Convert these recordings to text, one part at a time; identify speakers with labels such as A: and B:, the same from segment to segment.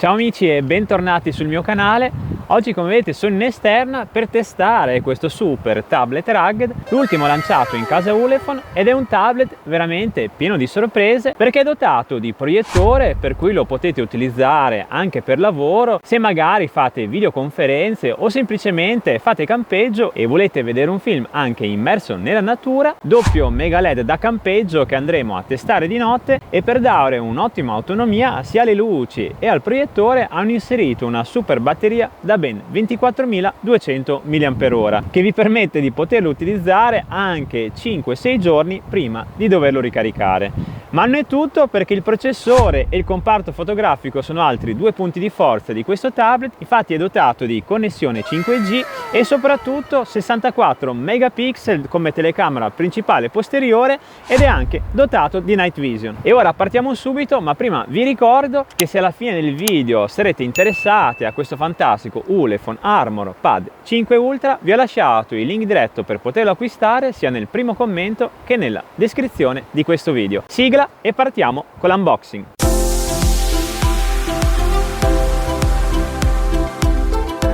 A: Ciao amici e bentornati sul mio canale. Oggi, come vedete, sono in esterna per testare questo super tablet rugged, l'ultimo lanciato in casa Ulefone, ed è un tablet veramente pieno di sorprese perché è dotato di proiettore, per cui lo potete utilizzare anche per lavoro, se magari fate videoconferenze o semplicemente fate campeggio e volete vedere un film anche immerso nella natura. Doppio mega LED da campeggio che andremo a testare di notte, e per dare un'ottima autonomia sia alle luci e al proiettore hanno inserito una super batteria da ben 24.200 mAh che vi permette di poterlo utilizzare anche 5-6 giorni prima di doverlo ricaricare. Ma non è tutto, perché il processore e il comparto fotografico sono altri due punti di forza di questo tablet. Infatti è dotato di connessione 5G e soprattutto 64 megapixel come telecamera principale posteriore, ed è anche dotato di Night Vision. E ora partiamo subito, ma prima vi ricordo che se alla fine del video sarete interessati a questo fantastico Ulefone Armor Pad 5 Ultra, vi ho lasciato il link diretto per poterlo acquistare sia nel primo commento che nella descrizione di questo video. Sigla e partiamo con l'unboxing.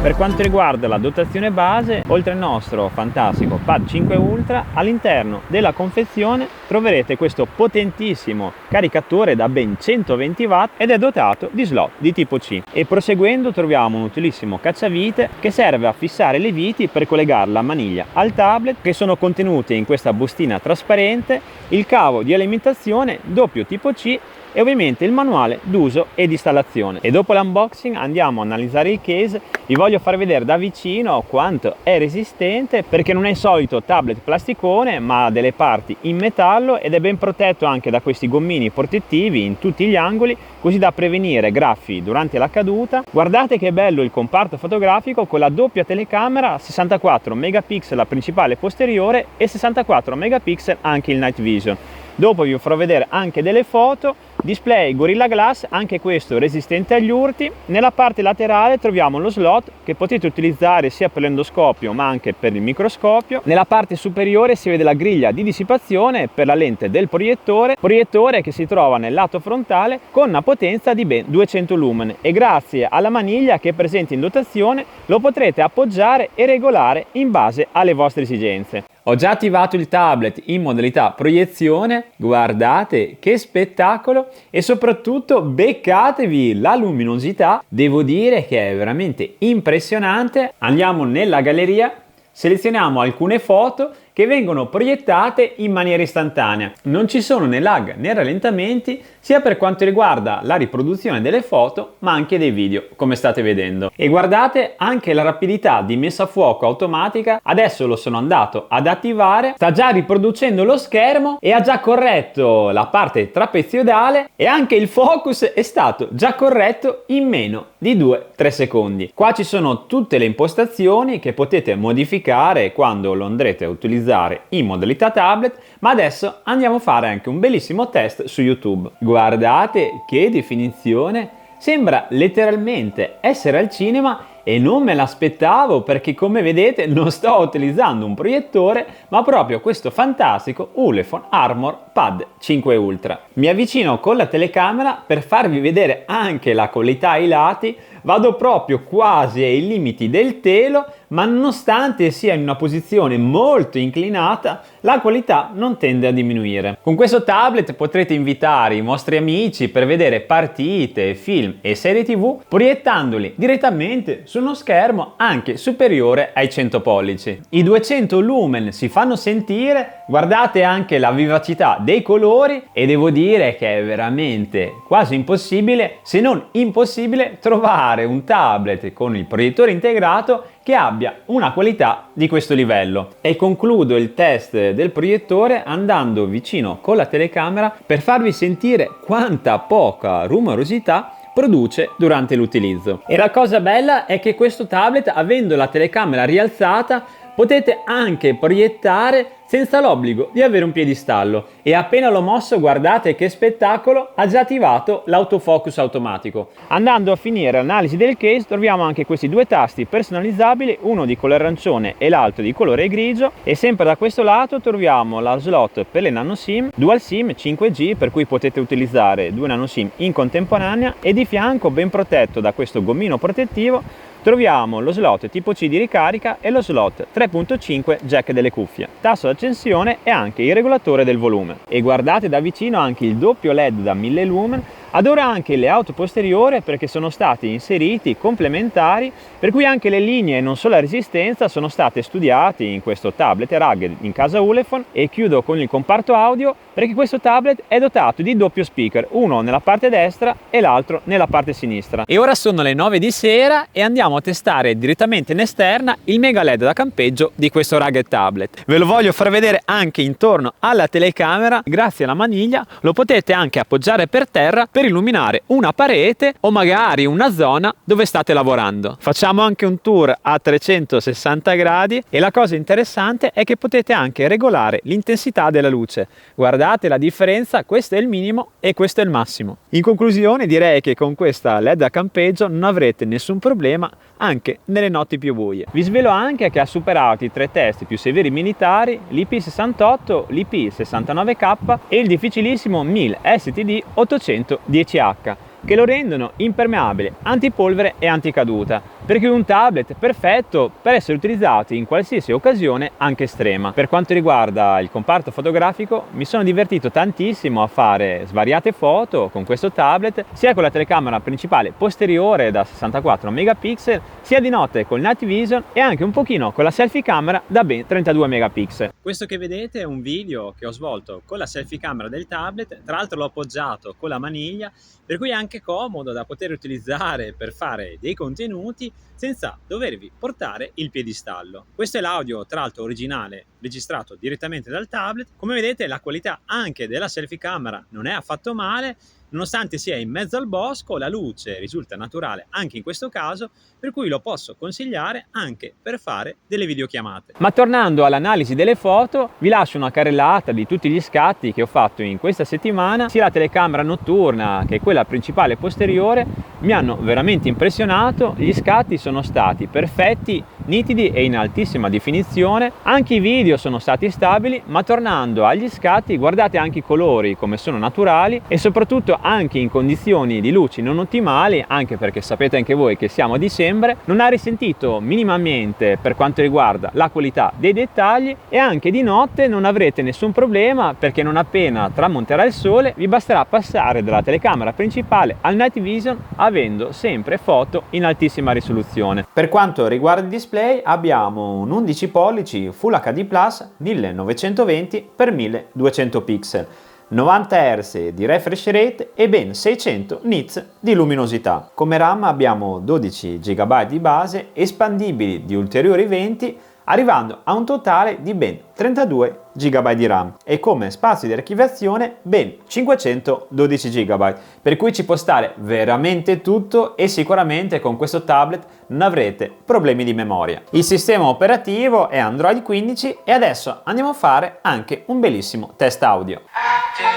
A: Per quanto riguarda la dotazione base, oltre al nostro fantastico Pad 5 Ultra, all'interno della confezione troverete questo potentissimo caricatore da ben 120 watt ed è dotato di slot di tipo C. E proseguendo troviamo un utilissimo cacciavite che serve a fissare le viti per collegare la maniglia al tablet, che sono contenute in questa bustina trasparente, il cavo di alimentazione doppio tipo C e ovviamente il manuale d'uso e di installazione. E dopo l'unboxing andiamo a analizzare il case. Vi voglio far vedere da vicino quanto è resistente, perché non è il solito tablet plasticone ma ha delle parti in metallo ed è ben protetto anche da questi gommini protettivi in tutti gli angoli, così da prevenire graffi durante la caduta. Guardate che bello il comparto fotografico con la doppia telecamera, 64 megapixel la principale posteriore e 64 megapixel anche il Night Vision. Dopo vi farò vedere anche delle foto. Display Gorilla Glass, anche questo resistente agli urti. Nella parte laterale troviamo lo slot che potete utilizzare sia per l'endoscopio ma anche per il microscopio. Nella parte superiore si vede la griglia di dissipazione per la lente del proiettore che si trova nel lato frontale con una potenza di ben 200 lumen, e grazie alla maniglia che è presente in dotazione lo potrete appoggiare e regolare in base alle vostre esigenze. Ho già attivato il tablet in modalità proiezione, guardate che spettacolo, e soprattutto beccatevi la luminosità, devo dire che è veramente impressionante. Andiamo nella galleria, selezioniamo alcune foto che vengono proiettate in maniera istantanea. Non ci sono né lag né rallentamenti, sia per quanto riguarda la riproduzione delle foto ma anche dei video, come state vedendo. E guardate anche la rapidità di messa a fuoco automatica. Adesso lo sono andato ad attivare, sta già riproducendo lo schermo e ha già corretto la parte trapezoidale, e anche il focus è stato già corretto in meno di 2-3 secondi. Qua ci sono tutte le impostazioni che potete modificare quando lo andrete a utilizzare in modalità tablet, ma adesso andiamo a fare anche un bellissimo test su YouTube. Guardate che definizione, sembra letteralmente essere al cinema, e non me l'aspettavo, perché come vedete non sto utilizzando un proiettore ma proprio questo fantastico Ulefone Armor Pad 5 Ultra. Mi avvicino con la telecamera per farvi vedere anche la qualità ai lati. Vado proprio quasi ai limiti del telo, ma nonostante sia in una posizione molto inclinata, la qualità non tende a diminuire. Con questo tablet potrete invitare i vostri amici per vedere partite, film e serie TV, proiettandoli direttamente su uno schermo anche superiore ai 100 pollici. I 200 lumen si fanno sentire, guardate anche la vivacità dei colori, e devo dire che è veramente quasi impossibile, se non impossibile, trovare un tablet con il proiettore integrato che abbia una qualità di questo livello. E concludo il test del proiettore andando vicino con la telecamera per farvi sentire quanta poca rumorosità produce durante l'utilizzo. E la cosa bella è che questo tablet, avendo la telecamera rialzata, potete anche proiettare senza l'obbligo di avere un piedistallo e appena l'ho mosso, guardate che spettacolo, ha già attivato l'autofocus automatico. Andando a finire l'analisi del case troviamo anche questi due tasti personalizzabili, uno di colore arancione e l'altro di colore grigio, e sempre da questo lato troviamo la slot per le nano SIM, dual SIM 5G, per cui potete utilizzare due nano SIM in contemporanea, e di fianco, ben protetto da questo gommino protettivo, troviamo lo slot tipo C di ricarica e lo slot 3.5 jack delle cuffie, tasto d'accensione e anche il regolatore del volume. E guardate da vicino anche il doppio LED da 1000 lumen, ad ora anche il layout posteriore, perché sono stati inseriti complementari, per cui anche le linee e non solo la resistenza sono state studiate in questo tablet rugged in casa Ulefone. E chiudo con il comparto audio, perché questo tablet è dotato di doppio speaker, uno nella parte destra e l'altro nella parte sinistra. E ora sono le 9 di sera e andiamo a testare direttamente in esterna il mega LED da campeggio di questo rugged tablet. Ve lo voglio far vedere anche intorno alla telecamera. Grazie alla maniglia lo potete anche appoggiare per terra per illuminare una parete o magari una zona dove state lavorando. Facciamo anche un tour a 360 gradi e la cosa interessante è che potete anche regolare l'intensità della luce. Guardate la differenza, questo è il minimo e questo è il massimo. In conclusione direi che con questa LED a campeggio non avrete nessun problema anche nelle notti più buie. Vi svelo anche che ha superato i 3 test più severi militari, l'IP68, l'IP69K e il difficilissimo MIL STD 810H, che lo rendono impermeabile, antipolvere e anticaduta, per cui un tablet perfetto per essere utilizzato in qualsiasi occasione, anche estrema. Per quanto riguarda il comparto fotografico, mi sono divertito tantissimo a fare svariate foto con questo tablet, sia con la telecamera principale posteriore da 64 megapixel, sia di notte con il Night Vision e anche un pochino con la selfie camera da ben 32 megapixel. Questo che vedete è un video che ho svolto con la selfie camera del tablet, tra l'altro l'ho appoggiato con la maniglia, per cui è anche comodo da poter utilizzare per fare dei contenuti senza dovervi portare il piedistallo. Questo è l'audio, tra l'altro originale, registrato direttamente dal tablet. Come vedete la qualità anche della selfie camera non è affatto male, nonostante sia in mezzo al bosco, la luce risulta naturale anche in questo caso, per cui lo posso consigliare anche per fare delle videochiamate. Ma tornando all'analisi delle foto, vi lascio una carrellata di tutti gli scatti che ho fatto in questa settimana. Sia la telecamera notturna che quella principale posteriore mi hanno veramente impressionato. Gli scatti sono stati perfetti, nitidi e in altissima definizione. Anche i video sono stati stabili, ma tornando agli scatti, guardate anche i colori come sono naturali e soprattutto anche in condizioni di luci non ottimali, anche perché sapete anche voi che siamo a dicembre, non ha risentito minimamente per quanto riguarda la qualità dei dettagli, e anche di notte non avrete nessun problema, perché non appena tramonterà il sole vi basterà passare dalla telecamera principale al Night Vision avendo sempre foto in altissima risoluzione. Per quanto riguarda il display abbiamo un 11 pollici Full HD Plus 1920x1200 pixel, 90 Hz di refresh rate e ben 600 nits di luminosità. Come RAM abbiamo 12 GB di base, espandibili di ulteriori 20, arrivando a un totale di ben 32 GB di RAM, e come spazio di archiviazione ben 512 GB, per cui ci può stare veramente tutto e sicuramente con questo tablet non avrete problemi di memoria. Il sistema operativo è Android 15 e adesso andiamo a fare anche un bellissimo test audio.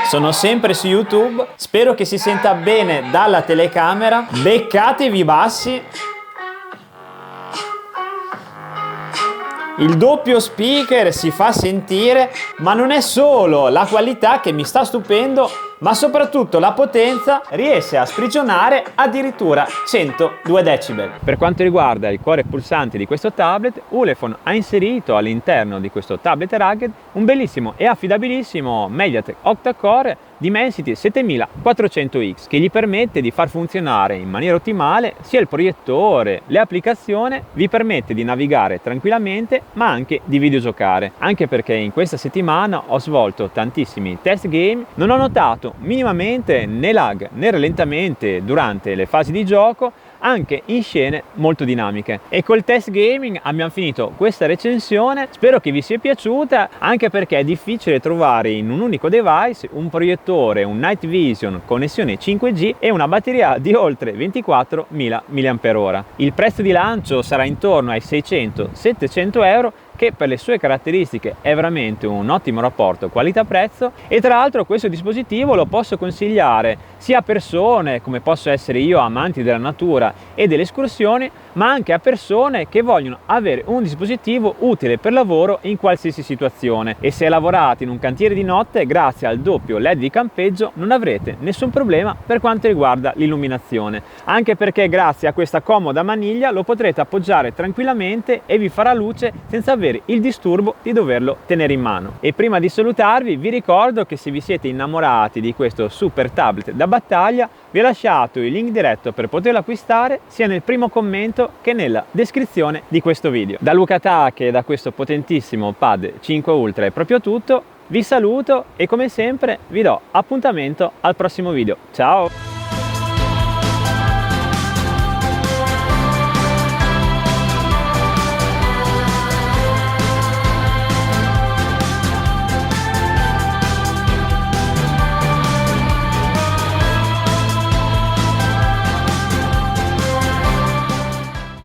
A: Sono sempre su YouTube, spero che si senta bene dalla telecamera, beccatevi i bassi. Il doppio speaker si fa sentire, ma non è solo la qualità che mi sta stupendo, ma soprattutto la potenza riesce a sprigionare addirittura 102 decibel. Per quanto riguarda il cuore pulsante di questo tablet, Ulefone ha inserito all'interno di questo tablet rugged un bellissimo e affidabilissimo Mediatek octa-core Dimensity 7400X, che gli permette di far funzionare in maniera ottimale sia il proiettore, le applicazioni, vi permette di navigare tranquillamente ma anche di videogiocare, anche perché in questa settimana ho svolto tantissimi test game, non ho notato minimamente né lag né rallentamenti durante le fasi di gioco, anche in scene molto dinamiche. E col test gaming abbiamo finito questa recensione, spero che vi sia piaciuta, anche perché è difficile trovare in un unico device un proiettore, un Night Vision, connessione 5G e una batteria di oltre 24.000 mAh. Il prezzo di lancio sarà intorno ai 600-700 euro, che per le sue caratteristiche è veramente un ottimo rapporto qualità-prezzo, e tra l'altro questo dispositivo lo posso consigliare sia a persone come posso essere io, amanti della natura e delle escursioni, ma anche a persone che vogliono avere un dispositivo utile per lavoro in qualsiasi situazione. E se lavorate in un cantiere di notte, grazie al doppio LED di campeggio non avrete nessun problema per quanto riguarda l'illuminazione, anche perché grazie a questa comoda maniglia lo potrete appoggiare tranquillamente e vi farà luce senza avere il disturbo di doverlo tenere in mano. E prima di salutarvi vi ricordo che se vi siete innamorati di questo super tablet da battaglia, vi ho lasciato il link diretto per poterlo acquistare sia nel primo commento che nella descrizione di questo video. Da Luca Tache e da questo potentissimo Pad 5 Ultra è proprio tutto, vi saluto e come sempre vi do appuntamento al prossimo video. Ciao!